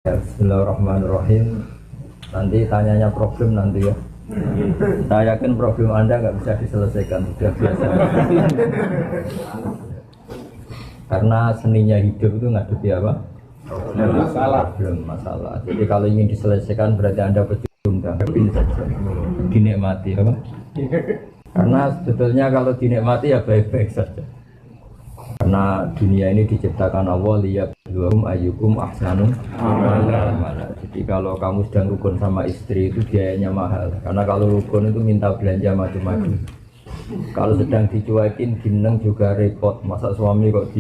Bismillahirrahmanirrahim. Nanti tanyanya problem nanti ya. Saya yakin problem Anda nggak bisa diselesaikan, sudah biasa. Karena seninya hidup itu ngadepi apa? Masalah. Jadi kalau ingin diselesaikan berarti Anda pecundang, saja, dinikmati apa? Karena sebetulnya kalau dinikmati ya baik-baik saja. Karena dunia ini diciptakan Allah liyabluwahum ayyukum ahsanu amala. Jadi kalau kamu sedang rukun sama istri itu biayanya mahal. Karena kalau rukun itu minta belanja macam-macam. Kalau sedang dicuekin gineng juga repot. Masa suami kok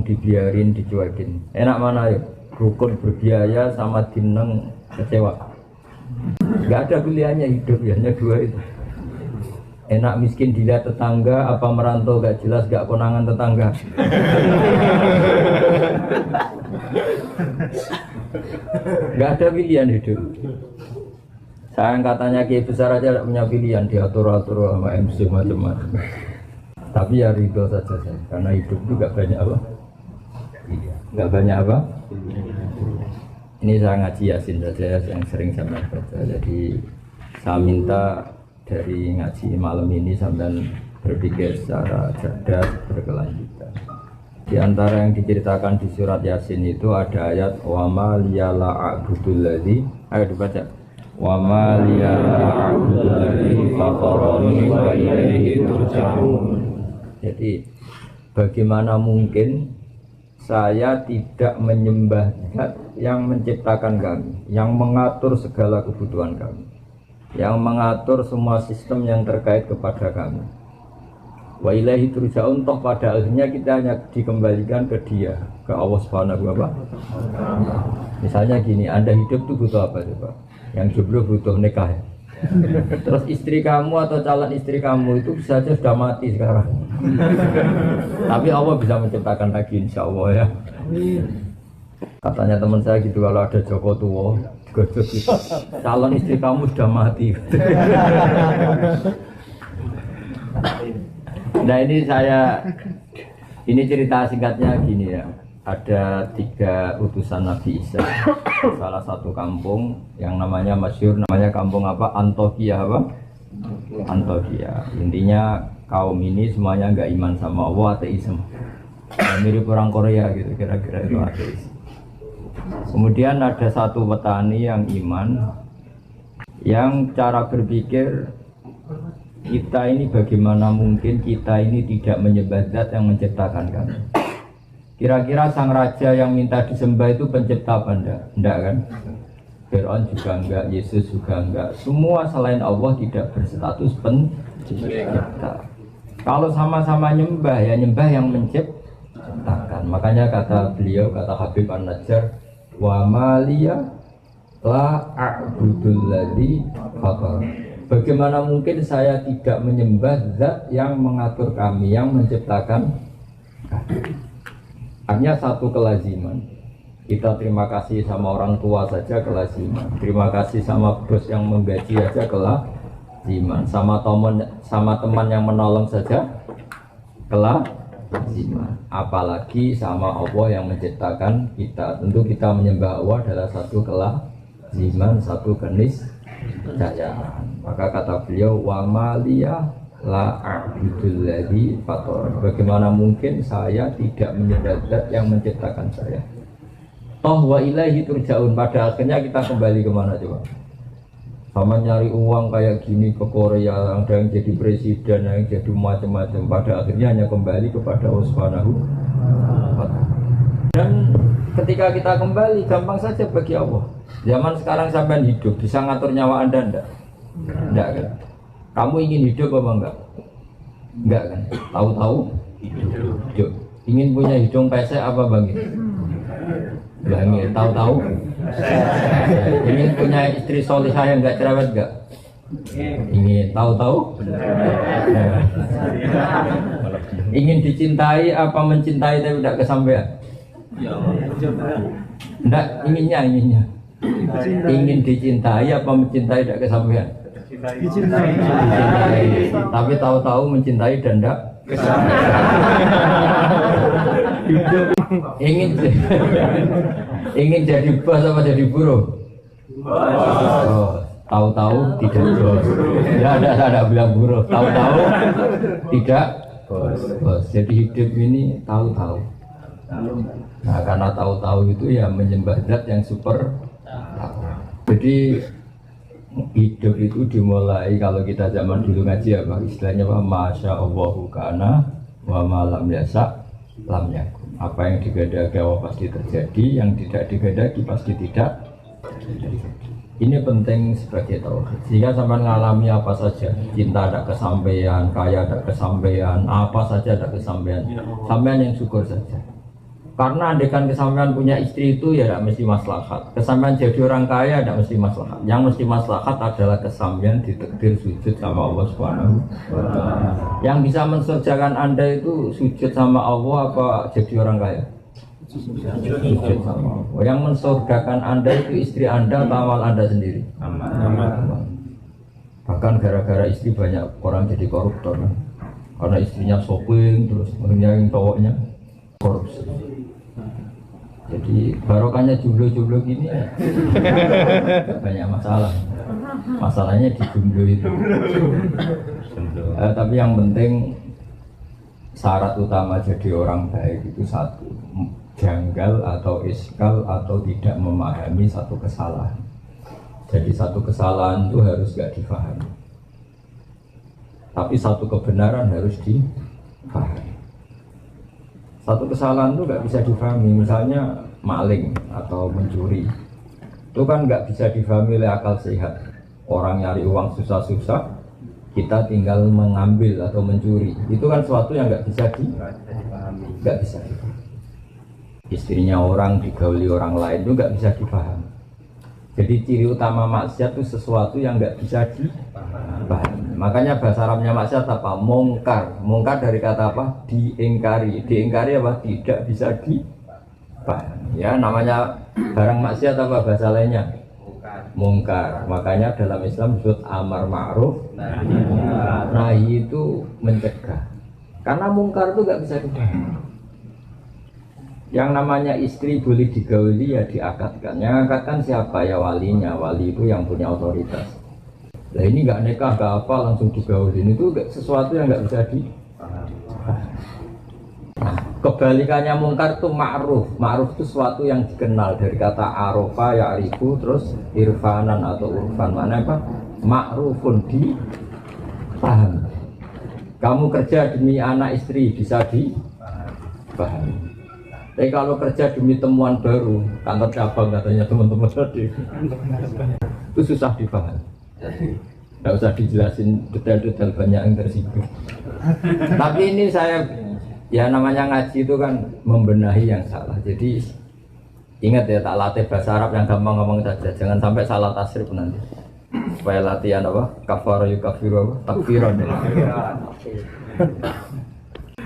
dibiarin dicuekin. Enak mana ya? Rukun berbiaya sama gineng kecewa. Gak ada pilihannya hidup ya, hanya dua itu. Enak miskin dilihat tetangga, apa merantau gak jelas gak konangan tetangga. Gak ada pilihan hidup. Sayang katanya Kiai besar aja gak punya pilihan, diatur-atur sama MC macam-macam. Tapi ya ridho saja saya, karena hidup itu gak banyak apa. Gak banyak apa. Ini saya ngaji Yasin saja yang sering saya baca. Jadi saya minta dari ngaji malam ini sampai berpikir secara cerdas berkelanjutan. Di antara yang diceritakan di surat Yasin itu ada ayat wa ma liyala a'budul ladzi, ayo dibaca. Wa ma liyala a'budul ladzi faqarani wa ilaihi turja'un. Jadi bagaimana mungkin saya tidak menyembah Zat yang menciptakan kami, yang mengatur segala kebutuhan kami, yang mengatur semua sistem yang terkait kepada kami. Wa ilaihi turja'un, toh pada akhirnya kita hanya dikembalikan ke Dia, ke Allah Subhanahu wa ta'ala. Misalnya gini, Anda hidup itu butuh apa coba? Yang jomblo butuh nikah ya. Terus istri kamu atau calon istri kamu itu bisa saja sudah mati sekarang. Tapi Allah bisa menciptakan lagi insya Allah ya. Katanya teman saya gitu, kalau ada Joko tua calon istri kamu sudah mati. Nah ini cerita singkatnya gini ya. Ada 3 utusan Nabi Isa, salah satu kampung yang namanya masyhur, namanya kampung apa? Antioquia apa? Antioquia. Intinya kaum ini semuanya nggak iman sama Allah, ateisme. Mirip orang Korea gitu, kira-kira itu ateis. Kemudian ada satu petani yang iman, yang cara berpikir kita ini bagaimana mungkin kita ini tidak menyembah Zat yang menciptakan kami. Kira-kira sang raja yang minta disembah itu pencipta apa enggak? Enggak kan? Fir'aun juga enggak, Yesus juga enggak. Semua selain Allah tidak berstatus pencipta. Kalau sama-sama nyembah ya nyembah yang menciptakan. Makanya kata beliau, kata Habib An-Najjar, wa maliya la a'budul ladzi fatar. Bagaimana mungkin saya tidak menyembah Zat yang mengatur kami, yang menciptakan kami. Hanya satu kelaziman. Kita terima kasih sama orang tua saja kelaziman. Terima kasih sama bos yang menggaji saja kelaziman. Sama teman yang menolong saja kelaziman. Apalagi sama Allah yang menciptakan kita. Tentu kita menyembah Allah adalah satu kelaziman, satu keniscayaan. Maka kata beliau wa maliyah la a'budul ladzi fatar. Bagaimana mungkin saya tidak menyembah Zat yang menciptakan saya? Toh wa ilaihi turja'un, pada akhirnya kita kembali kemana coba? Sama nyari uang kayak gini ke Korea, ada yang jadi presiden, yang jadi macam-macam, pada akhirnya hanya kembali kepada Allah Subhanahu wa ta'ala. Dan ketika kita kembali gampang saja bagi Allah. Zaman sekarang sampai hidup bisa ngatur nyawa Anda enggak? Enggak kan? Kamu ingin hidup apa enggak? Enggak kan? Tahu-tahu hidup. Ingin punya hidung pesek apa Bang? Bang, tahu-tahu. Ingin punya istri solihah yang enggak cerewet enggak? Ingin. Tahu-tahu? Ingin dicintai apa mencintai tapi tidak kesampaian? Enggak, inginnya. Ingin dicintai apa mencintai tidak kesampaian? Dicintai. Tapi tahu-tahu mencintai dan tidak kesampaian. hidup ingin ingin jadi bos apa jadi buruh? Oh, tahu-tahu tidak bos. Ya ada bilang buruh, tahu-tahu tidak bos. Jadi hidup ini tahu-tahu. Nah, karena tahu-tahu itu ya menyembah zat yang super. Jadi hidup itu dimulai kalau kita zaman dulu ngaji apa istilahnya apa masya Allahu kana wa malam yasa lam yakun. Apa yang digadagi Allah pasti terjadi, yang tidak digadagi pasti tidak terjadi. Ini penting sebagai tauhid. Sehingga sampai mengalami apa saja, cinta ada kesampaian, kaya ada kesampaian, apa saja ada kesampaian, sampean yang syukur saja. Karena andaikan kesampaian punya istri itu ya tidak mesti maslahat. Kesampaian jadi orang kaya tidak mesti maslahat. Yang mesti maslahat adalah kesampaian ditakdir sujud sama Allah Subhanahu wa Ta'ala. Yang bisa mensurgakan Anda itu sujud sama Allah apa jadi orang kaya? Sujud sama Allah. Yang mensurgakan Anda itu istri Anda atau amal Anda sendiri? Aman. Bahkan gara-gara istri banyak orang jadi koruptor kan? Karena istrinya shopping terus yang cowoknya korupsi. Jadi barokahnya jumlah-jumlah gini ya. Banyak masalah. Masalahnya di jumlah itu. Tapi yang penting syarat utama jadi orang baik itu satu, janggal atau iskal atau tidak memahami satu kesalahan. Jadi satu kesalahan itu harus gak difahami. Tapi satu kebenaran harus difahami. Satu kesalahan itu nggak bisa difahami, misalnya maling atau mencuri, itu kan nggak bisa difahami oleh akal sehat. Orang nyari uang susah-susah, kita tinggal mengambil atau mencuri, itu kan sesuatu yang nggak bisa difahami. Istrinya orang digauli orang lain itu nggak bisa difahami. Jadi ciri utama maksiat itu sesuatu yang nggak bisa dipahami. Makanya bahasa Arabnya maksiat apa? Mungkar. Mungkar dari kata apa? Diingkari. Diingkari apa? Tidak bisa dipahami. Ya, namanya barang maksiat apa bahasa lainnya? Mungkar. Makanya dalam Islam disebut amar ma'ruf nahi itu mencegah. Karena mungkar itu nggak bisa dipahami. Yang namanya istri boleh digauli ya diakatkan. Yang akatkan siapa? Ya walinya. Wali itu yang punya otoritas. Nah ini nggak nikah, nggak apa langsung digaulin, itu sesuatu yang nggak bisa di. Nah, kebalikannya mungkar itu ma'ruf. Ma'ruf itu sesuatu yang dikenal dari kata arofa ya'rifu terus irfanan atau urfan. Mana apa? Ma'rufun dipahami. Kamu kerja demi anak istri bisa dipahami. Tapi kalau kerja demi temuan baru, kantor cabang katanya teman-teman tadi, itu susah dipahami. Tidak usah dijelasin detail-detail banyak yang tersinggung. Tapi ini saya, ya namanya ngaji itu kan membenahi yang salah. Jadi ingat ya, tak latih bahasa Arab yang gampang ngomong saja. Jangan sampai salah tasrif nanti. Supaya latihan apa? Kafara yukafiru takfiran.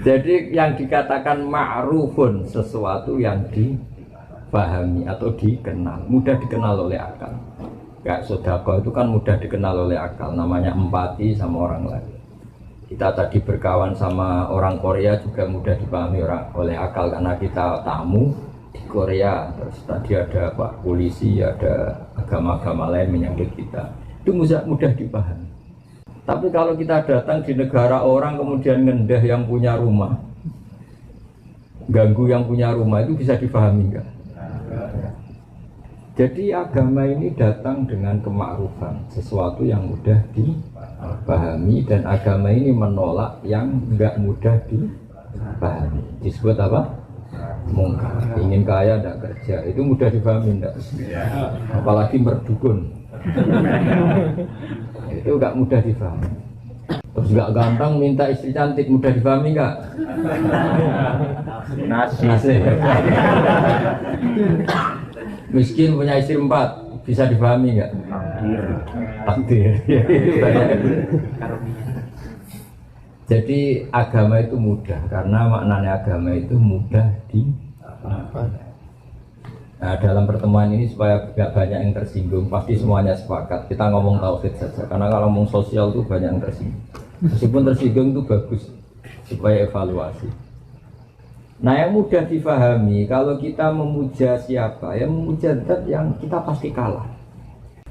Jadi yang dikatakan ma'rufun sesuatu yang dipahami atau dikenal, mudah dikenal oleh akal. Kayak sedekah itu kan mudah dikenal oleh akal, namanya empati sama orang lain. Kita tadi berkawan sama orang Korea juga mudah dipahami oleh akal karena kita tamu di Korea, terus tadi ada Pak polisi, ada agama-agama lain menyambut kita. Itu mudah dipahami. Tapi kalau kita datang di negara orang kemudian ngendah yang punya rumah, ganggu yang punya rumah, itu bisa dipahami enggak? Jadi agama ini datang dengan kemakrufan, sesuatu yang mudah dipahami, dan agama ini menolak yang enggak mudah dipahami. Disebut apa? Mungkar. Ingin kaya enggak kerja, itu mudah dipahami enggak? Apalagi berdukun. Itu enggak mudah dipahami. Terus enggak gampang minta istri cantik, mudah dipahami enggak? Nasi. Miskin punya istri 4, bisa dipahami enggak? Takdir. Jadi agama itu mudah, karena maknanya agama itu mudah dipahami. Nah, dalam pertemuan ini supaya tidak banyak yang tersinggung, pasti semuanya sepakat kita ngomong tauhid saja, karena kalau ngomong sosial itu banyak yang tersinggung. Meskipun tersinggung itu bagus supaya evaluasi. Nah yang mudah difahami kalau kita memuja siapa, ya memuja zat yang kita pasti kalah.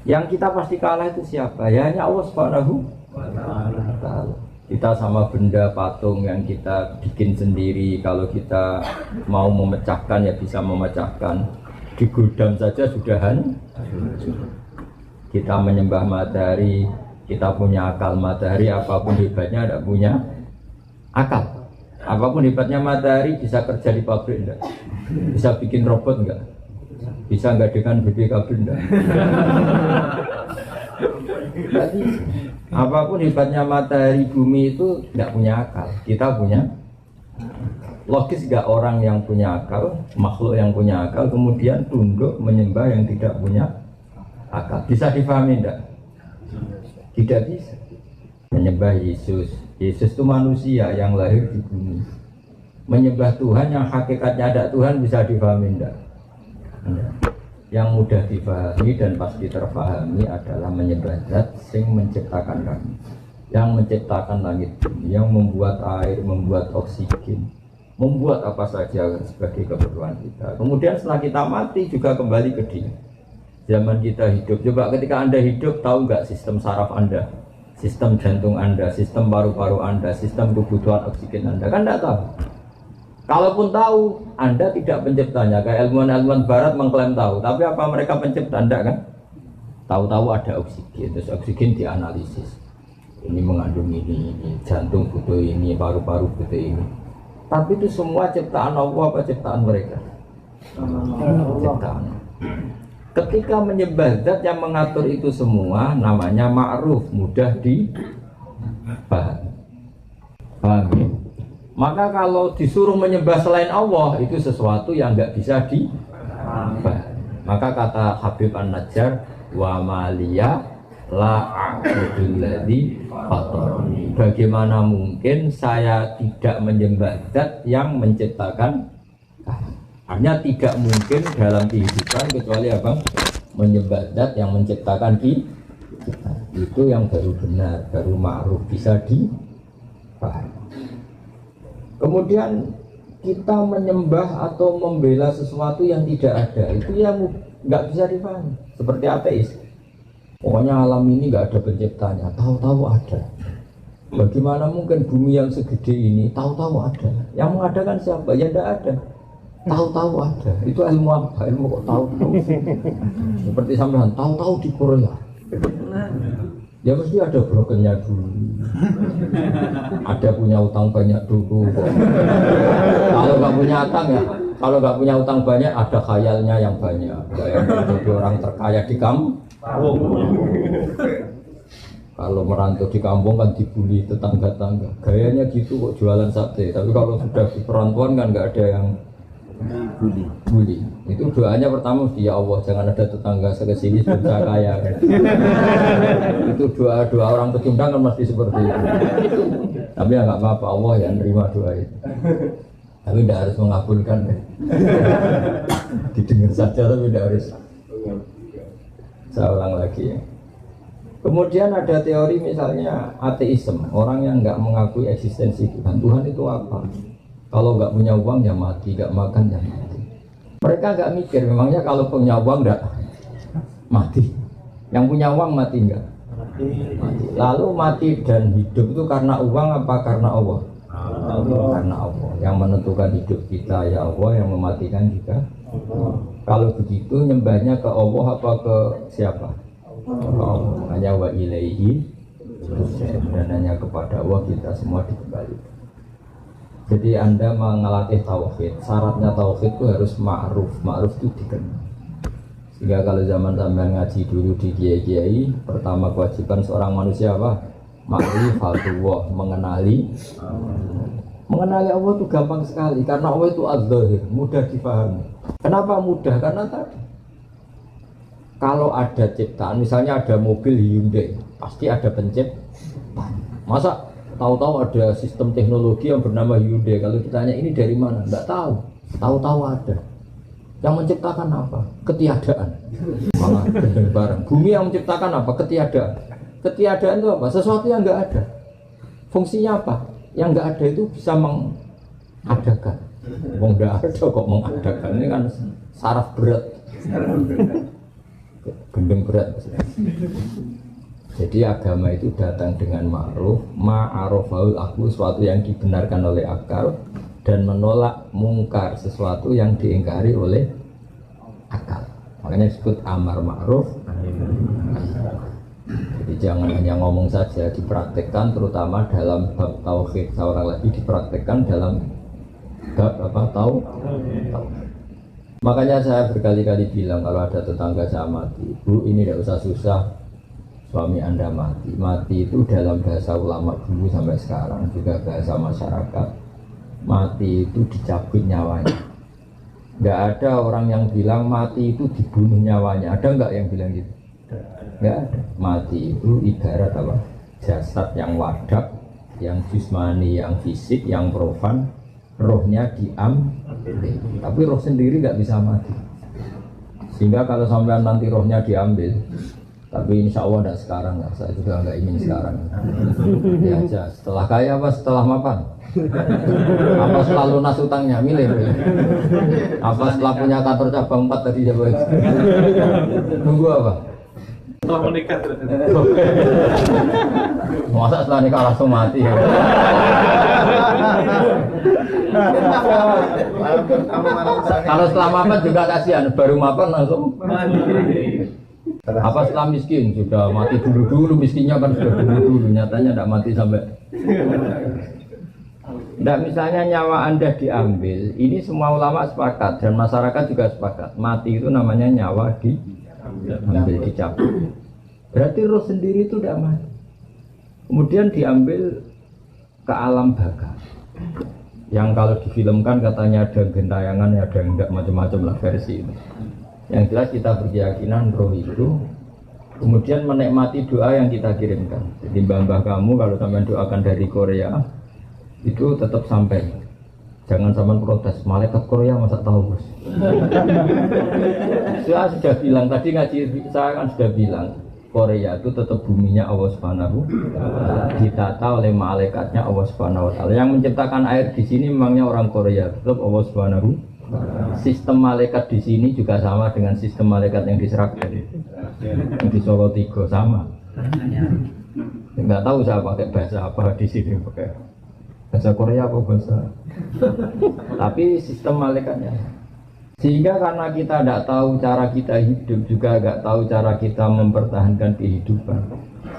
Yang kita pasti kalah itu siapa? Ya hanya Allah Subhanahu wa Ta'ala. Kita sama benda patung yang kita bikin sendiri, kalau kita mau memecahkan ya bisa memecahkan. Di gudang saja sudah hancur. Kita menyembah matahari, kita punya akal. Matahari apapun hebatnya tidak punya akal. Apapun hebatnya matahari, bisa kerja di pabrik enggak? Bisa bikin robot enggak? Bisa enggak dengan BPKB enggak? Jadi apapun hebatnya matahari, bumi itu tidak punya akal. Kita punya. Logis gak orang yang punya akal, makhluk yang punya akal, kemudian tunduk menyembah yang tidak punya akal. Bisa difahami tidak? Tidak bisa. Menyembah Yesus. Yesus itu manusia yang lahir di bumi. Menyembah Tuhan yang hakikatnya ada Tuhan bisa difahami tidak? Yang mudah difahami dan pasti terfahami adalah menyembah zat sing menciptakan kami, yang menciptakan langit bumi, yang membuat air, membuat oksigen, membuat apa saja sebagai keperluan kita. Kemudian setelah kita mati juga kembali ke Dia. Zaman kita hidup, coba ketika Anda hidup, tahu nggak sistem saraf Anda, sistem jantung Anda, sistem paru-paru Anda, sistem kebutuhan oksigen Anda? Kan tidak tahu. Kalaupun tahu, Anda tidak penciptanya. Kayak ilmuwan-ilmuwan barat mengklaim tahu, tapi apa mereka pencipta? Anda kan? Tahu-tahu ada oksigen, terus oksigen dianalisis. Ini mengandung ini, jantung butuh ini, paru-paru butuh ini. Tapi itu semua ciptaan Allah apa ciptaan mereka? Ciptaan. Ketika menyembah zat yang mengatur itu semua, namanya ma'ruf, mudah dipahami. Paham ya? Maka kalau disuruh menyembah selain Allah, itu sesuatu yang nggak bisa dipahami. Maka kata Habib An-Najjar, wa maliya la a'budul ladzi fatarani. Bagaimana mungkin saya tidak menyembah zat yang menciptakan? Artinya tidak mungkin dalam kehidupan kecuali apa? Menyembah zat yang menciptakan kita. Itu yang baru benar, baru ma'ruf, bisa dipahami. Kemudian kita menyembah atau membela sesuatu yang tidak ada, itu yang nggak bisa dipahami. Seperti ateis, pokoknya alam ini nggak ada penciptanya, tahu-tahu ada. Bagaimana mungkin bumi yang segede ini tahu-tahu ada? Yang mengadakan siapa? Ya tidak ada. Tahu-tahu ada. Itu ilmu apa? Ilmu kok tahu-tahu? Seperti sampean tahu-tahu di Korea. Ya mesti ada brokernya dulu, ada punya utang banyak dulu. Kalau nggak punya utang ya, kalau nggak punya utang banyak, ada khayalnya yang banyak. Yang jadi orang terkaya di kampung. Kalau merantau di kampung kan dibully tetangga-tangga. Gayanya gitu kok jualan sate. Tapi kalau sudah di perantauan kan nggak ada yang bully. Itu doanya pertama ya Allah jangan ada tetangga sekesini sudah kaya kan. Itu doa orang pecundang kan mesti seperti itu. Tapi ya nggak apa-apa, Allah yang nerima doa itu. Tapi tidak harus mengabulkan ya. Didengar saja tapi tidak harus. Saya ulang lagi ya. Kemudian ada teori misalnya ateisme, orang yang nggak mengakui eksistensi Tuhan. Tuhan itu apa? Kalau nggak punya uang ya mati, nggak makan ya mati. Mereka nggak mikir, memangnya kalau punya uang nggak mati? Yang punya uang mati nggak? Mati. Lalu mati dan hidup itu karena uang apa karena Allah? Karena Allah. Yang menentukan hidup kita ya Allah, yang mematikan juga. Kalau begitu nyembahnya ke Allah apa ke siapa? Allah. Hanya wa ilaihi dan hanya kepada Allah kita semua dikembalikan. Jadi Anda mengelatih tauhid, syaratnya tauhid itu harus ma'ruf, ma'ruf itu dikenal. Sehingga kalau zaman sampean ngaji dulu di kiai-kiai, pertama kewajiban seorang manusia apa? Ma'rifatullah, mengenali. Mengenali Allah itu gampang sekali, karena Allah itu az-zahir, mudah difahami. Kenapa mudah? Karena tadi kalau ada ciptaan, misalnya ada mobil Hyundai, pasti ada pencipta. Masa tahu-tahu ada sistem teknologi yang bernama Hyundai. Kalau ditanya ini dari mana? Tidak tahu. Tahu-tahu ada. Yang menciptakan apa? Ketiadaan. Malah barang. Bumi yang menciptakan apa? Ketiadaan. Ketiadaan itu apa? Sesuatu yang nggak ada. Fungsinya apa? Yang nggak ada itu bisa mengadakan. Wong nggak ada kok mengadakan, ini kan saraf berat, gendeng berat. Jadi agama itu datang dengan ma'ruf, ma'arofaul aku, sesuatu yang dibenarkan oleh akal, dan menolak mungkar, sesuatu yang diingkari oleh akal. Makanya disebut amar ma'ruf. Jadi jangan hanya ngomong saja, dipraktekkan terutama dalam bab tauhid. Seorang lagi dipraktekkan dalam bab apa tahu. Makanya saya berkali-kali bilang kalau ada tetangga saya mati, Bu ini tidak usah susah, suami Anda mati. Mati itu dalam bahasa ulama dulu sampai sekarang juga bahasa masyarakat. Mati itu dicabut nyawanya. Nggak ada orang yang bilang mati itu dibunuh nyawanya. Ada nggak yang bilang gitu? Nggak ada. Mati itu ibarat apa? Jasad yang wadak, yang jismani, yang fisik, yang profan, rohnya diambil. Tapi roh sendiri nggak bisa mati. Sehingga kalau sampai nanti rohnya diambil, tapi insya Allah tidak sekarang, saya juga nggak ingin sekarang. Ya aja. Setelah kaya apa? Setelah mapan? Apa setelah lunas utangnya? Milih. Apa setelah punya kantor cabang 4 tadi jawab? Nunggu apa? Setelah menikah. Masa setelah nikah langsung mati ya? Kalau setelah mapan juga kasihan, baru mapan langsung mati. Apa setelah miskin? Sudah mati dulu miskinnya kan sudah dulu nyatanya tidak mati sampai. Tidak, misalnya nyawa Anda diambil, ini semua ulama sepakat dan masyarakat juga sepakat. Mati itu namanya nyawa diambil, dicabut. Berarti roh sendiri itu tidak mati. Kemudian diambil ke alam baka. Yang kalau difilmkan katanya ada gentayangan, ada yang tidak, macam-macam lah versi itu. Yang jelas kita berkeyakinan roh itu kemudian menikmati doa yang kita kirimkan. Jadi mbah-mbah kamu kalau sampai doakan dari Korea itu tetap sampai. Jangan sampai protes, malaikat Korea masa tahu bos. Saya sudah bilang tadi ngaji, saya kan sudah bilang Korea itu tetap buminya Allah Subhanahu wa Ta'ala, ditata oleh malaikatnya Allah Subhanahu wa Ta'ala. Yang menciptakan air di sini memangnya orang Korea, tetap Allah Subhanahu wa Ta'ala. Sistem malaikat di sini juga sama dengan sistem malaikat yang di Seragen, yang di Solo Tigo sama. Enggak tahu saya pakai bahasa apa di sini, pakai bahasa Korea apa bahasa. Tapi sistem malaikatnya. Sehingga karena kita tidak tahu cara kita hidup, juga tidak tahu cara kita mempertahankan kehidupan.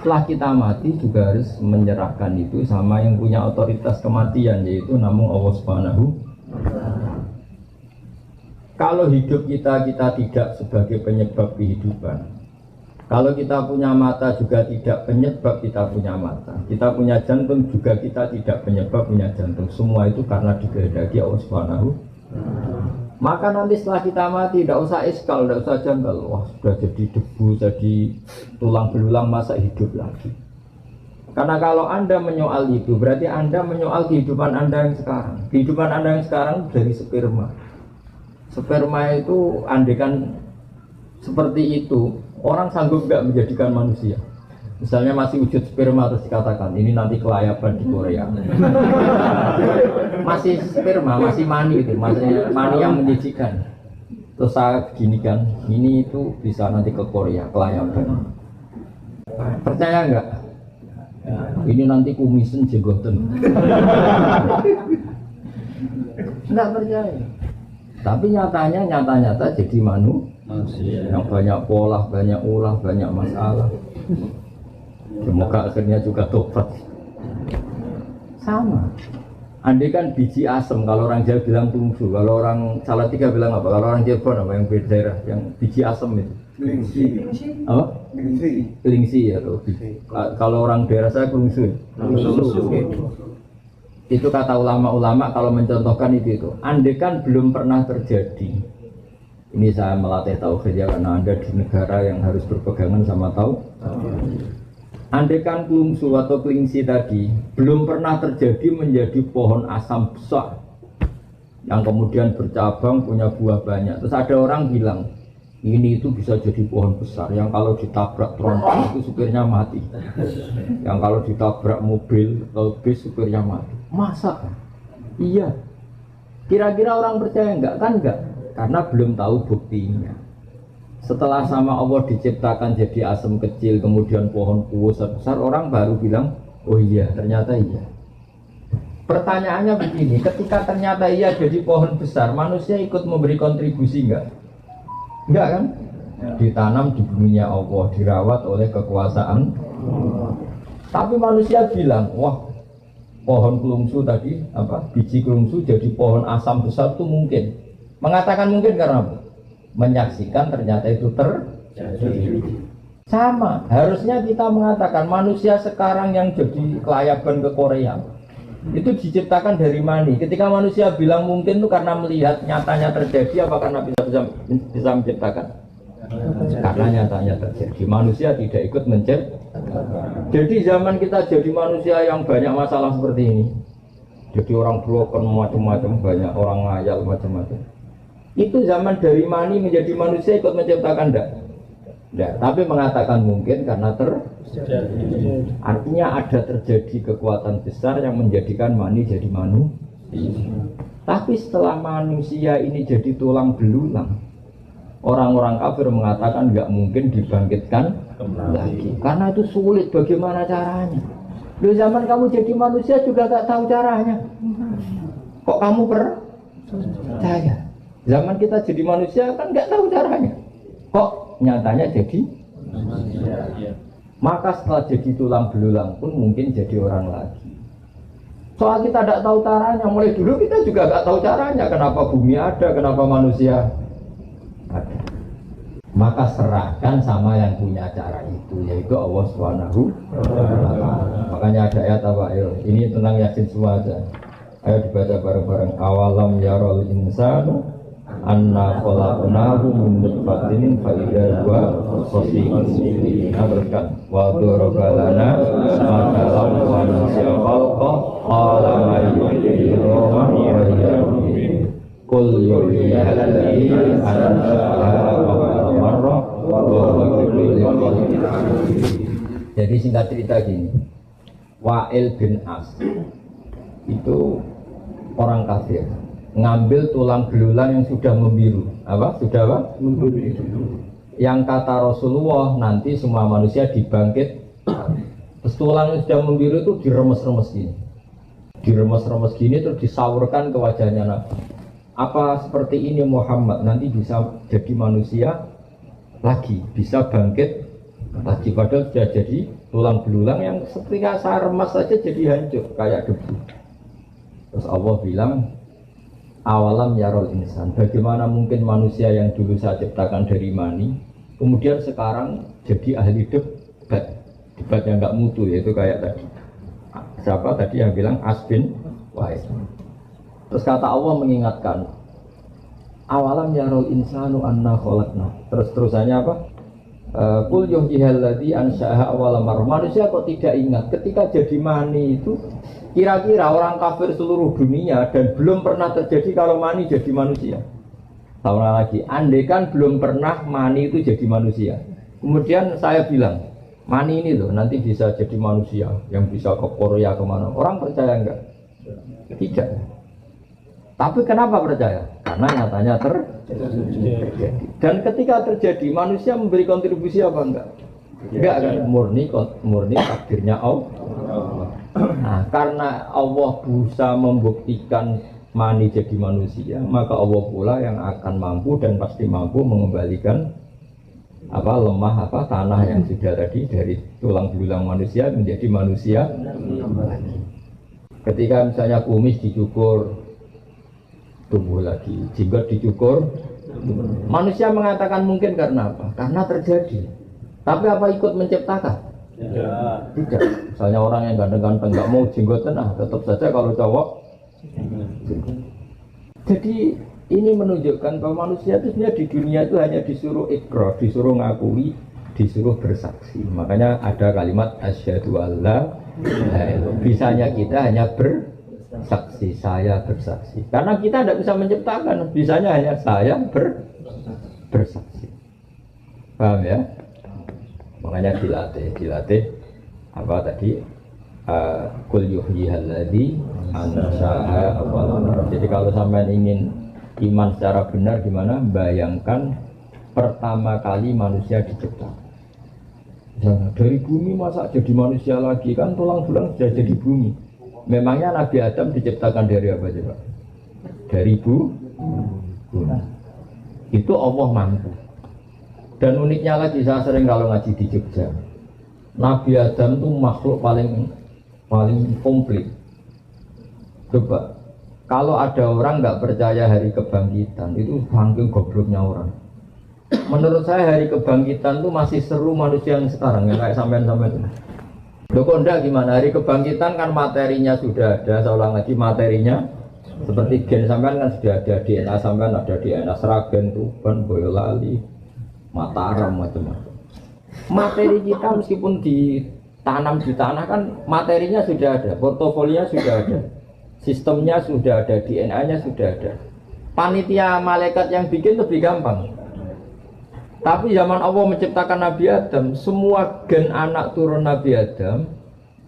Setelah kita mati juga harus menyerahkan itu sama yang punya otoritas kematian, yaitu namun Allah Subhanahu. Kalau hidup kita tidak sebagai penyebab kehidupan. Kalau kita punya mata juga tidak penyebab kita punya mata. Kita punya jantung juga kita tidak penyebab punya jantung. Semua itu karena dikehendaki Allah Subhanahu. Maka nanti setelah kita mati tidak usah iskal, tidak usah janggal. Wah sudah jadi debu, jadi tulang belulang, masa hidup lagi. Karena kalau Anda menyoal itu berarti Anda menyoal kehidupan Anda yang sekarang. Kehidupan Anda yang sekarang dari sperma. Sperma itu andekan seperti itu, orang sanggup nggak menjadikan manusia. Misalnya masih wujud sperma terus dikatakan ini nanti kelayapan di Korea. Masih sperma, masih mani itu, masih mani yang menjijikan. Terus saya ginikan, ini itu bisa nanti ke Korea kelayapan. Percaya nggak? Ini nanti kumisen jenggoten. Nggak percaya. Tapi nyata-nyata jadi manusia yang banyak pola, banyak ulah, banyak masalah. Semoga akhirnya juga tobat. Sama. Andai kan biji asem, kalau orang Jawa bilang tungsu, kalau orang Salatiga bilang apa? Kalau orang Cirebon apa yang beda daerah, yang biji asem itu? Kelingsi. Apa? Kelingsi ya tuh. Kalau orang daerah saya kelingsi. Itu kata ulama-ulama kalau mencontohkan itu. Andai kan belum pernah terjadi. Ini saya melatih tauhid ya, karena Anda di negara yang harus berpegangan sama tauhid. Andai kan kelungsu atau kelingsi tadi belum pernah terjadi menjadi pohon asam besar yang kemudian bercabang punya buah banyak. Terus ada orang bilang ini itu bisa jadi pohon besar yang kalau ditabrak tronton itu supirnya mati, yang kalau ditabrak mobil atau bis supirnya mati. Masa? Iya. Kira-kira orang percaya enggak? Kan enggak, karena belum tahu buktinya. Setelah sama Allah diciptakan jadi asem kecil, kemudian pohon besar, orang baru bilang, oh iya, ternyata iya. Pertanyaannya begini, ketika ternyata iya jadi pohon besar, manusia ikut memberi kontribusi enggak? Enggak kan? Ditanam di buminya Allah, dirawat oleh kekuasaan. Tapi manusia bilang, wah, pohon kelungsu tadi, biji kelungsu jadi pohon asam besar itu mungkin. Mengatakan mungkin karena apa? Menyaksikan ternyata itu terjadi. Sama, harusnya kita mengatakan manusia sekarang yang jadi kelayaban ke Korea itu diciptakan dari mani. Ketika manusia bilang mungkin itu karena melihat nyatanya terjadi, apa karena bisa menciptakan? Karena nyatanya terjadi. Manusia tidak ikut menciptakan. Jadi zaman kita jadi manusia yang banyak masalah seperti ini, jadi orang broken macam-macam, banyak orang ngayal macam-macam. Itu zaman dari mani menjadi manusia ikut menciptakan enggak? Enggak, tapi mengatakan mungkin karena terjadi. Artinya ada terjadi kekuatan besar yang menjadikan mani jadi manusia. Tapi setelah manusia ini jadi tulang belulang, orang-orang kafir mengatakan enggak mungkin dibangkitkan lagi. Karena itu sulit, bagaimana caranya? Di zaman kamu jadi manusia juga enggak tahu caranya. Kok kamu percaya? Zaman kita jadi manusia kan nggak tahu caranya. Kok nyatanya jadi manusia. Maka setelah jadi tulang belulang pun mungkin jadi orang lagi. Soal kita tidak tahu caranya, mulai dulu kita juga nggak tahu caranya. Kenapa bumi ada, kenapa manusia ada. Maka serahkan sama yang punya cara itu, yaitu Allah Subhanahu wa Ta'ala. Makanya ada ayat apa? Ayo, ini tentang Yasin semua aja. Ayo dibaca bareng-bareng. Awalam yarol insanu anna khalaqnahu min nutfatin fa idza huwa khasimun mubin. Teruskan wa daraba lana matalan wa nasiya khalqa qala ma yuhyihi wa yumiitu qul yuhyihi alladhi ansha'aha awwala marrah wa huwa bikulli khalqin alim. Jadi singkat cerita gini, Wa'il bin As itu orang kafir, ngambil tulang belulang yang sudah membiru. Sudah apa? Membiru. Yang kata Rasulullah nanti semua manusia dibangkit. Terus tulang yang sudah membiru itu diremes-remes gini. Diremes-remes gini terus disaurkan ke wajahnya Nabi. Apa seperti ini Muhammad nanti bisa jadi manusia lagi, bisa bangkit lagi, padahal sudah jadi tulang belulang yang ketika saya remas saja jadi hancur kayak debu. Terus Allah bilang, awalam yarol insan, bagaimana mungkin manusia yang dulu saya ciptakan dari mani kemudian sekarang jadi ahli debat yang nggak mutu, yaitu kayak tadi siapa tadi yang bilang Asbin Wais. Terus kata Allah mengingatkan, awalam yarol insanu anna khalaqna. Terus terusannya apa? Qul yuhyihal ladzi ansha'aha awwala marrah. Manusia kok tidak ingat ketika jadi mani itu, kira-kira orang kafir seluruh dunia dan belum pernah terjadi kalau mani jadi manusia. Tahun lagi, andai kan belum pernah mani itu jadi manusia. Kemudian saya bilang, mani ini loh nanti bisa jadi manusia yang bisa ke Korea kemana. Orang percaya enggak? Tidak. Tapi kenapa percaya? Karena nyatanya terjadi. Dan ketika terjadi, manusia memberi kontribusi apa enggak? Enggak kan? Murni takdirnya Allah. Nah, karena Allah bisa membuktikan mani jadi manusia, maka Allah pula yang akan mampu dan pasti mampu mengembalikan tanah yang sudah tadi dari tulang belulang manusia menjadi manusia. Ketika misalnya kumis dicukur tumbuh lagi, jenggot dicukur. Manusia mengatakan mungkin karena apa? Karena terjadi. Tapi apa ikut menciptakan? Tidak. Misalnya orang yang ganteng-ganteng nggak mau jenggot tetap saja kalau cowok. Jadi ini menunjukkan bahwa manusia itu sebenarnya di dunia itu hanya disuruh ikrar, disuruh ngakui, disuruh bersaksi. Makanya ada kalimat asyhadu alla ilaha illallah. Bisanya kita hanya bersaksi, saya bersaksi. Karena kita tidak bisa menciptakan, bisanya hanya saya bersaksi. Paham ya? Makanya dilatih apa tadi? Qul yuhyihal ladzi anasyaha awalamara. Jadi kalau sampean ingin iman secara benar gimana? Bayangkan pertama kali manusia diciptakan. Jangan dari bumi masa jadi manusia lagi, kan tulang-tulang sudah jadi bumi. Memangnya Nabi Adam diciptakan dari apa coba? Dari bumi. Itu Allah mampu. Dan uniknya lagi, saya sering kalau ngaji di Jogja, Nabi Adam itu makhluk paling komplit. Coba, kalau ada orang nggak percaya hari kebangkitan, itu saking gobloknya orang. Menurut saya hari kebangkitan itu masih seru manusia yang sekarang, yang kayak sampean-sampean itu. Loh kok enggak gimana? Hari kebangkitan kan materinya sudah ada, saya ulang lagi materinya. Seperti gen sampean kan sudah ada, DNA sampean ada DNA Sragen, Tuban, Boyolali, Mataram, macam-macam. Materi kita meskipun ditanam di tanah kan materinya sudah ada, portofolionya sudah ada, sistemnya sudah ada, DNA-nya sudah ada. Panitia malaikat yang bikin lebih gampang. Tapi zaman Allah menciptakan Nabi Adam, semua gen anak turun Nabi Adam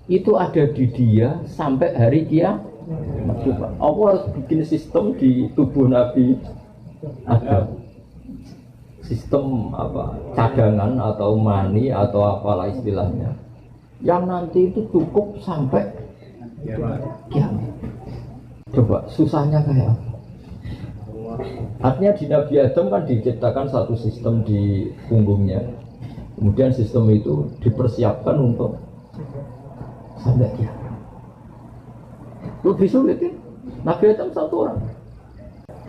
itu ada di dia sampai hari kiamat. Allah harus bikin sistem di tubuh Nabi Adam. Sistem apa? Cadangan atau mani atau apalah istilahnya. Yang nanti itu cukup sampai kiamat. Coba susahnya kayak apa? Artinya di Nabi Adam kan diciptakan satu sistem di punggungnya. Kemudian sistem itu dipersiapkan untuk sampai kiamat. Lebih sulit ya. Nabi Adam satu orang.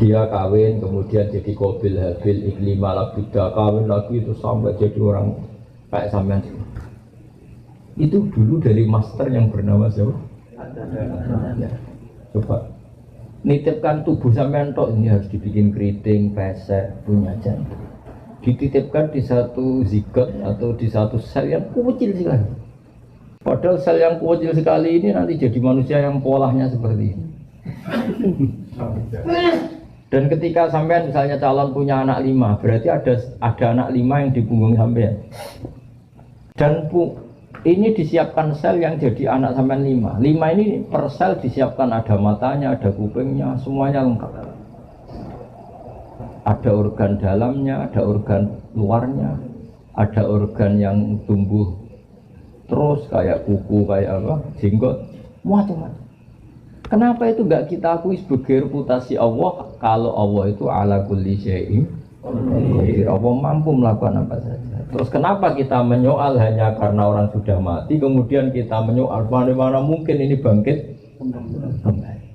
Dia kawin, kemudian jadi Qabil, Habil, Iklimah, Labidah, kawin lagi itu sampai jadi orang kayak sampean. Itu dulu dari master yang bernama siapa? Ya. Coba nitipkan tubuh sampean tok, ini harus dibikin keriting, pesek, punya jantung. Dititipkan di satu zigot atau di satu sel yang kecil sekali. Padahal sel yang kecil sekali ini nanti jadi manusia yang polanya seperti ini. Dan ketika sampean misalnya calon punya anak 5, berarti ada anak 5 yang di punggung sampean. Dan ini disiapkan sel yang jadi anak sampean 5. 5 ini per sel disiapkan ada matanya, ada kupingnya, semuanya lengkap. Ada organ dalamnya, ada organ luarnya, ada organ yang tumbuh terus kayak kuku, kayak apa, jenggot, macam-macam. Kenapa itu enggak kita akui sebagai reputasi Allah kalau Allah itu ala kulli syai'in qadir. Allah mampu melakukan apa saja. Terus kenapa kita menyoal hanya karena orang sudah mati, kemudian kita menyoal bagaimana mungkin ini bangkit kembali.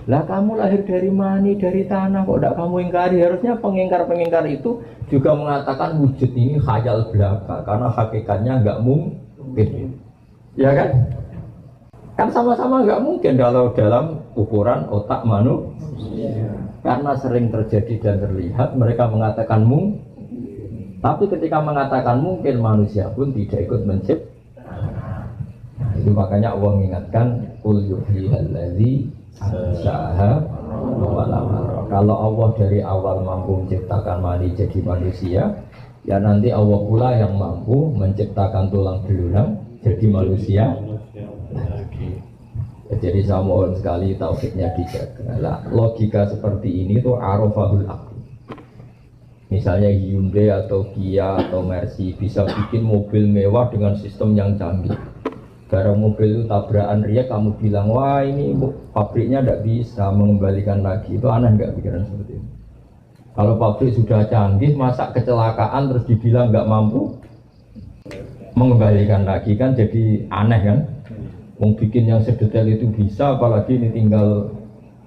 Lah kamu lahir dari mani, dari tanah, kok tidak kamu ingkari? Harusnya pengingkar-pengingkar itu juga mengatakan wujud ini khayal belaka, karena hakikatnya enggak mungkin. Ya kan? Kan sama-sama enggak mungkin kalau dalam ukuran otak manusia. Karena sering terjadi dan terlihat, mereka mengatakan mungkin. Tapi ketika mengatakan mungkin, manusia pun tidak ikut menciptakan. Itu makanya Allah mengingatkan qul yuhyihallazi anshaha walamara. Kalau Allah dari awal mampu menciptakan mani jadi manusia, ya nanti Allah pula yang mampu menciptakan tulang belulang jadi manusia. Jadi saya mohon sekali tauhidnya dijaga. Logika seperti ini tuh arafahul aql. Misalnya Hyundai atau Kia atau Mercy bisa bikin mobil mewah dengan sistem yang canggih. Barang mobil itu tabrakan riak, kamu bilang wah ini pabriknya tidak bisa mengembalikan lagi. Itu aneh nggak pikiran seperti itu? Kalau pabrik sudah canggih, masa kecelakaan terus dibilang nggak mampu mengembalikan lagi, kan jadi aneh kan? Mau bikin yang sedetail itu bisa, apalagi ini tinggal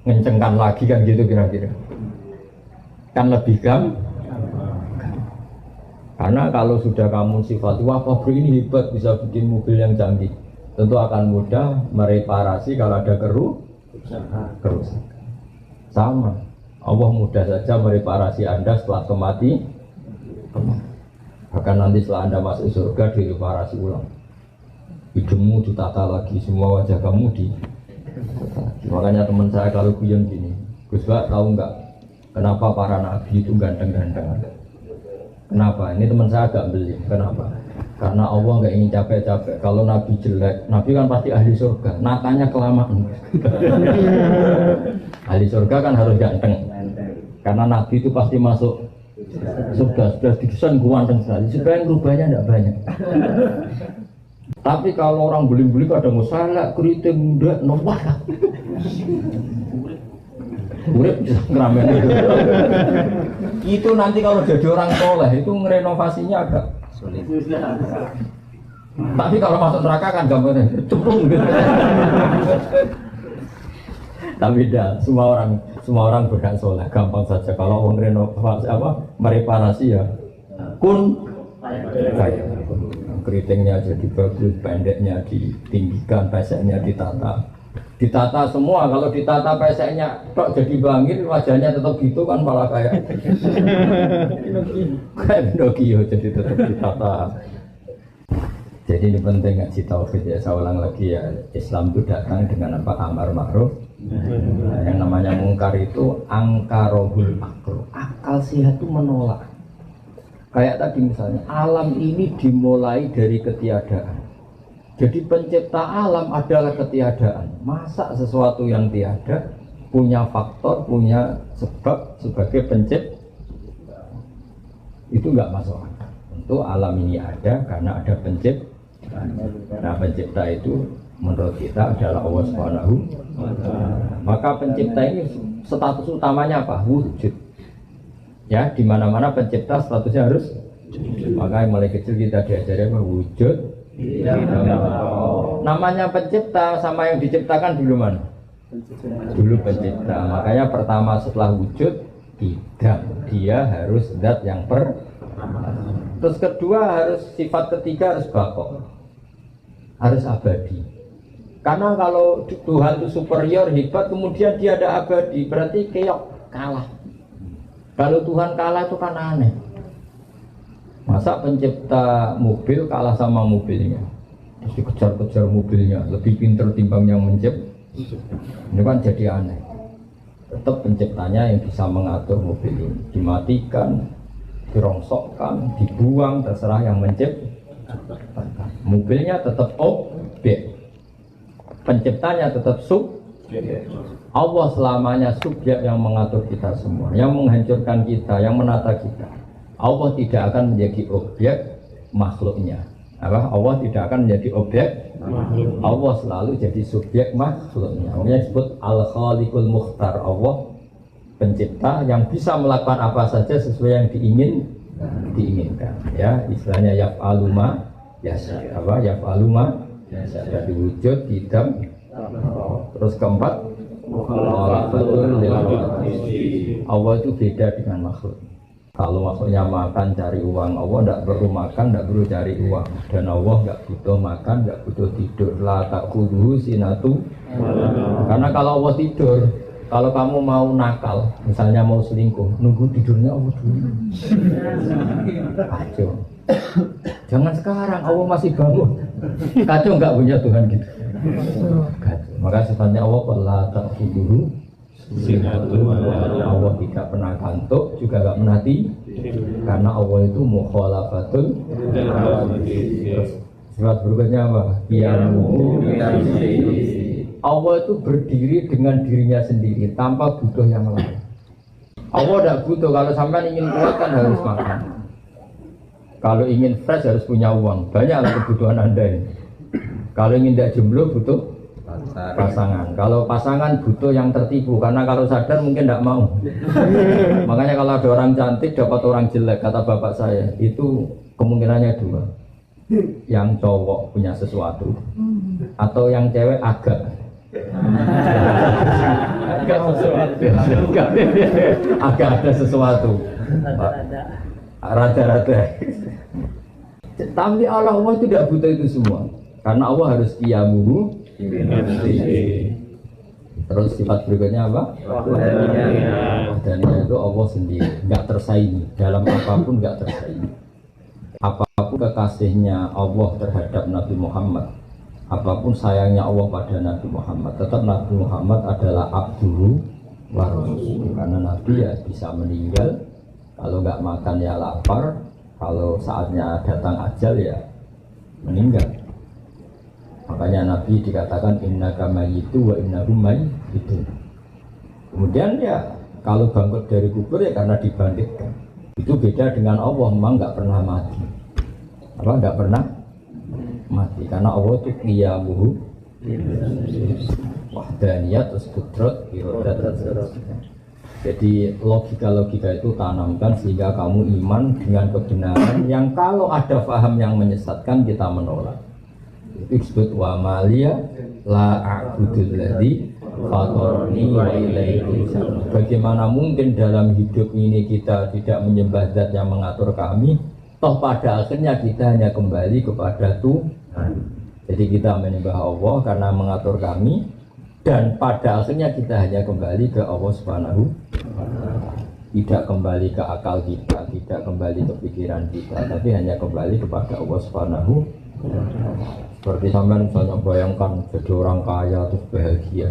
ngencengkan lagi kan gitu kira-kira. Kan lebih gampang. Karena kalau sudah kamu sifat wah pabrik ini hebat bisa bikin mobil yang canggih, tentu akan mudah mereparasi kalau ada kerusakan. Sama, Allah mudah saja mereparasi Anda setelah kematian. Bahkan nanti setelah Anda masuk surga direparasi ulang. Hidungmu ditata lagi, semua wajah kamu makanya teman saya kalau guyon gini, Gus Bak tahu nggak kenapa para nabi itu ganteng-ganteng? Kenapa? Ini teman saya agak beli. Kenapa? Karena Allah nggak ingin capek-capek. Kalau Nabi jelek, Nabi kan pasti ahli surga. Nakanya kelamaan. Ahli surga kan harus ganteng. Karena Nabi itu pasti masuk surga. Sudah didesain ganteng sekali. Supaya rubahnya tidak banyak. Tapi kalau orang beli-beli kadang salah, keriting, muda, nolak. Urip bisa ngeramein itu. Itu nanti kalau jadi orang soleh itu ngerenovasinya agak sulit. Tapi kalau masuk neraka kan gampangnya cemplung gitu. Tapi tidak, semua orang berhak soleh, gampang saja. Kalau orang renovasi mereparasi ya kun kayak keritingnya jadi bagus, pendeknya ditinggikan, peseknya ditata semua. Kalau ditata peseknya kok jadi bangir, wajahnya tetap gitu kan malah kayak Pinocchio, jadi tetap ditata. Jadi ini penting ngaji tauhid ya. Saya ulang lagi ya, Islam itu datang dengan apa? Amar ma'ruf. Yang namanya mungkar itu angkarohul akro. Akal sehat itu menolak. Kayak tadi misalnya, alam ini dimulai dari ketiadaan. Jadi pencipta alam adalah ketiadaan. Masa sesuatu yang tiada punya faktor, punya sebab sebagai pencipta? Itu enggak masuk akal. Untuk alam ini ada karena ada pencipta. Nah, pencipta itu menurut kita adalah Allah Subhanahu wa Ta'ala. Maka pencipta ini status utamanya apa? Wujud. Ya, di mana-mana pencipta statusnya harus wujud. Makanya mulai kecil kita diajari wujud. Namanya pencipta sama yang diciptakan dulu mana? Dulu pencipta. Makanya pertama setelah wujud tidak, dia harus zat yang terus kedua harus sifat ketiga harus baqo, harus abadi. Karena kalau Tuhan itu superior hebat kemudian dia ada abadi, berarti keok kalah. Kalau Tuhan kalah itu kan aneh. Masa pencipta mobil kalah sama mobilnya, terus dikejar-kejar mobilnya, lebih pintar timbang yang mencipta. Ini kan jadi aneh. Tetap penciptanya yang bisa mengatur mobil ini, dimatikan, dirongsokkan, dibuang, terserah yang mencipta. Mobilnya tetap objek, penciptanya tetap subjek. Allah selamanya subjek yang mengatur kita semua, yang menghancurkan kita, yang menata kita. Allah tidak akan menjadi objek makhluknya. Allah tidak akan menjadi objek makhluk. Allah selalu jadi subjek makhluknya. Makanya disebut Al-Khaliqul Mukhtar. Allah pencipta yang bisa melakukan apa saja sesuai yang diinginkan. Ya, istilahnya yaf'alu ma yasha. Yaf'alu ma yasha. Dari wujud, hidam. Terus keempat, Allah itu beda dengan makhluk. Kalau makhluknya makan cari uang, Allah tidak perlu makan, tidak perlu cari uang. Dan Allah tidak butuh makan, tidak butuh tidur. La ta'khudhuhu sinatu. Karena kalau Allah tidur, kalau kamu mau nakal, misalnya mau selingkuh, nunggu tidurnya Allah dulu. Kacau. Jangan sekarang, Allah masih bangun. Kacau nggak punya Tuhan gitu. Kacau. Maka sifatnya Allah la ta'khudhuhu sinatu. Allah tidak pernah kantuk, juga nggak pernah karena Allah itu mukhalafatul. Terus sifat berikutnya apa? Allah itu berdiri dengan dirinya sendiri tanpa butuh yang lain. Allah tidak butuh. Kalau sampai ingin kuat kan harus makan. Kalau ingin fresh harus punya uang. Banyak kebutuhan Anda ini. Kalau ingin tidak jomblo butuh pasangan. Kalau pasangan butuh yang tertipu, karena kalau sadar mungkin tidak mau. Makanya kalau ada orang cantik dapat orang jelek, kata bapak saya, itu kemungkinannya dua. Yang cowok punya sesuatu, atau yang cewek agak ada sesuatu. Rada-rada. Tapi Allah itu tidak butuh itu semua, karena Allah harus qiyamuhu. Terus sifat berikutnya apa? Wahdaniya itu Allah sendiri, nggak tersaingi dalam apapun, nggak tersaingi. Apapun kekasihnya Allah terhadap Nabi Muhammad, apapun sayangnya Allah pada Nabi Muhammad, tetap Nabi Muhammad adalah abduhu wa rasuluhu. Karena Nabi ya bisa meninggal, kalau nggak makan ya lapar, kalau saatnya datang ajal ya meninggal. Makanya Nabi dikatakan innaka mayyitu wa innahum mayyitun. Kemudian ya kalau bangkit dari kubur ya karena dibangkitkan. Itu beda dengan Allah, memang nggak pernah mati. Apa nggak pernah mati? Karena Allah itu qiyamuhu wahdaniyat terus kudrat iradat. Jadi logika-logika itu tanamkan sehingga kamu iman dengan kebenaran yang kalau ada paham yang menyesatkan kita menolak. Itu disebut wa maliya la a'budul ladzi fatarani wa ilaihi turja'un. Bagaimana mungkin dalam hidup ini kita tidak menyembah zat yang mengatur kami, toh pada akhirnya kita hanya kembali kepada Tuhan. Jadi kita menyembah Allah karena mengatur kami, dan pada akhirnya kita hanya kembali ke Allah Subhanahu wa Ta'ala. Tidak kembali ke akal kita, tidak kembali ke pikiran kita, tapi hanya kembali kepada Allah Subhanahu wa Ta'ala. Seperti sampean misalnya bayangkan jadi orang kaya terus bahagia.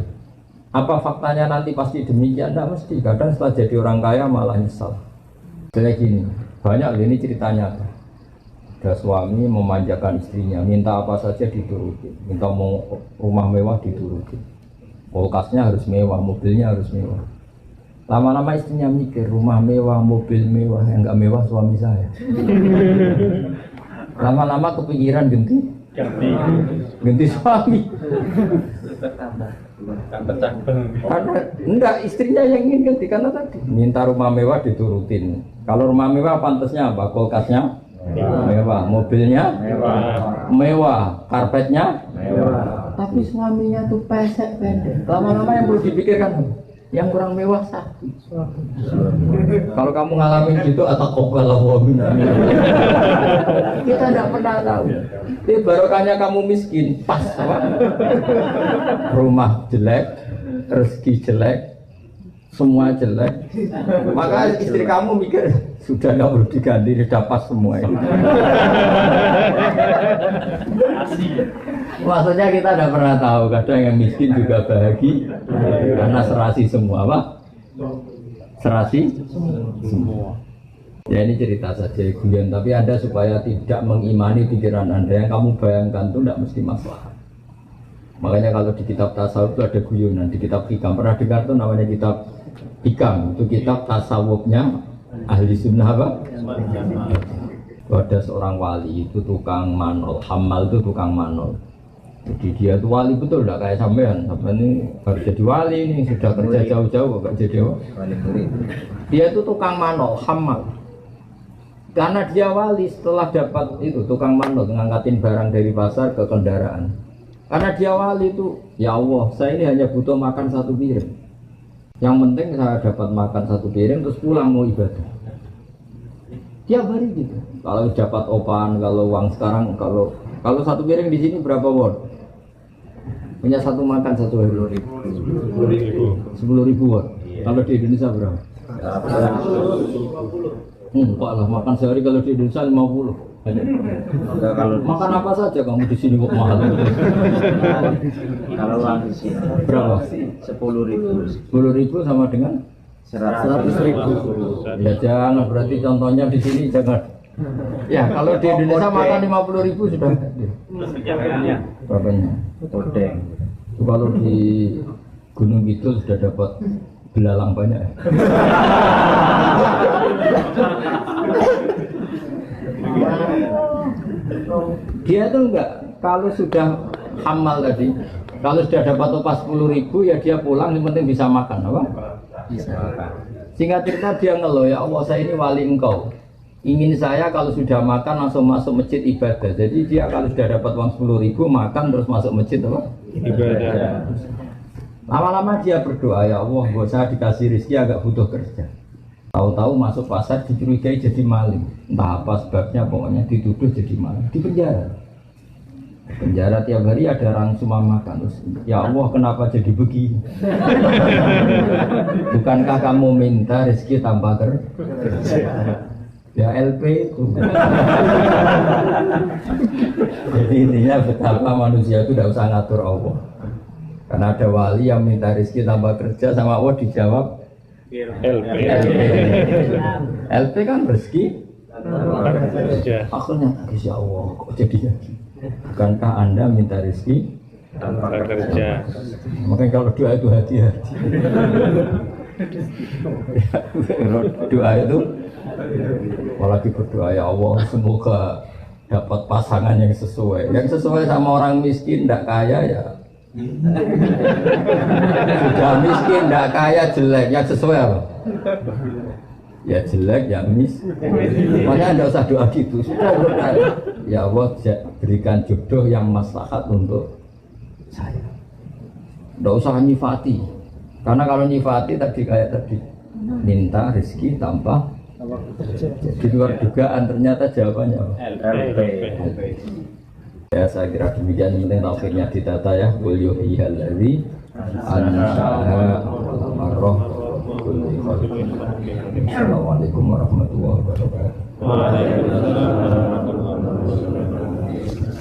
Apa faktanya nanti pasti demikian? Tidak mesti. Kadang setelah jadi orang kaya malah nyesal. Kayak gini, banyak ini ceritanya. Ada suami memanjakan istrinya, minta apa saja dituruti, minta mau rumah mewah dituruti. Kulkasnya harus mewah, mobilnya harus mewah. Lama-lama istrinya mikir, rumah mewah, mobil mewah, yang enggak mewah suami saya. Lama-lama kepikiran ganti suami. Karena enggak, istrinya yang ingin ganti, karena tadi minta rumah mewah diturutin. Kalau rumah mewah pantasnya apa? Kulkasnya mewah, mobilnya mewah, karpetnya mewah. Tapi suaminya tuh pesek pendek. Lama-lama yang perlu dipikirkan yang kurang mewah satu. Kalau kamu ngalamin gitu atau kobalah minna. Kita tidak pernah tahu. Tapi barokahnya kamu miskin, pas apa? Rumah jelek, rezeki jelek, semua jelek. Maka istri kamu mikir sudah nggak perlu diganti, sudah pas semua ini. Maksudnya kita tidak pernah tahu, kadang yang miskin juga bahagia karena serasi semua, Pak. Serasi semua. Ya ini cerita saja guyon, tapi Anda supaya tidak mengimani pikiran Anda yang kamu bayangkan itu tidak mesti masalah. Makanya kalau di kitab tasawuf itu ada guyonan, di kitab hikam pernah dengar tuh namanya kitab hikam, itu kitab tasawufnya ahli sunnah apa? Ada seorang wali itu tukang manol, hamal itu tukang manol. Jadi dia itu wali betul, tidak kayak sampean. Sampean ini baru jadi wali ini, sudah kerja jauh-jauh kok jadi wali. Dia itu tukang manol, hamal. Karena dia wali, setelah dapat itu tukang manol, ngangkatin barang dari pasar ke kendaraan. Karena dia wali itu, ya Allah, saya ini hanya butuh makan satu piring. Yang penting saya dapat makan satu piring terus pulang mau ibadah. Tiap hari gitu. Kalau dapat opan, kalau uang sekarang, kalau satu piring di sini berapa won? Punya satu makan satu hari 10.000 won. Kalau di Indonesia berapa? Pak lah makan sehari kalau di Indonesia 50. Kalau makan apa saja kamu di sini kok mahal? Kalau uang di sini berapa? 10.000. 10.000 sama dengan 100.000. Ya jangan, berarti contohnya di sini jangan. Ya kalau di Indonesia makan 50.000 sudah. Berapanya? Odeng. Kalau di Gunung Kidul sudah dapat belalang banyak. Dia tuh enggak, kalau sudah hamal tadi, kalau sudah dapat upah 10.000 ya dia pulang, yang penting bisa makan, apa? Bisa makan. Singkat cerita dia ngeluh, ya Allah saya ini wali engkau. Ingin saya kalau sudah makan langsung masuk masjid ibadah. Jadi dia kalau sudah dapat uang 10.000 makan terus masuk masjid apa? Ibadah. Lama-lama dia berdoa, ya Allah buat saya dikasih rezeki agak butuh kerja. Tahu-tahu masuk pasar dicurigai jadi maling. Entah apa sebabnya, pokoknya dituduh jadi maling. Di penjara. Penjara tiap hari ada orang cuma makan terus. Ya Allah kenapa jadi begini? Bukankah kamu minta rezeki tanpa kerja? Ya LP itu. Jadi intinya betapa manusia itu tidak usah ngatur Allah. Karena ada wali yang minta rezeki tanpa kerja sama Allah dijawab LP kan rezeki. Akhirnya ya Allah kok jadi Bukankah Anda minta rezeki tanpa kerja? makanya kalau doa itu hati-hati. Doa itu apalagi berdoa ya Allah semoga dapat pasangan yang sesuai sama orang miskin tidak kaya ya sudah miskin tidak kaya jelek yang sesuai apa? Ya jelek ya makanya tidak usah doa gitu sudah berdoa ya Allah berikan jodoh yang maslahat untuk saya. Tidak usah nyifati. Karena kalau nyifati tadi kayak tadi minta rezeki tanpa di luar dugaan ternyata jawabannya apa? LP. Ya saya kira demikian yang penting taufiknya ditata ya. Qul yuhiyal ladzi ansha'a marrah kulli khalqin. Assalamualaikum warahmatullahi wabarakatuh. Waalaikumsalam.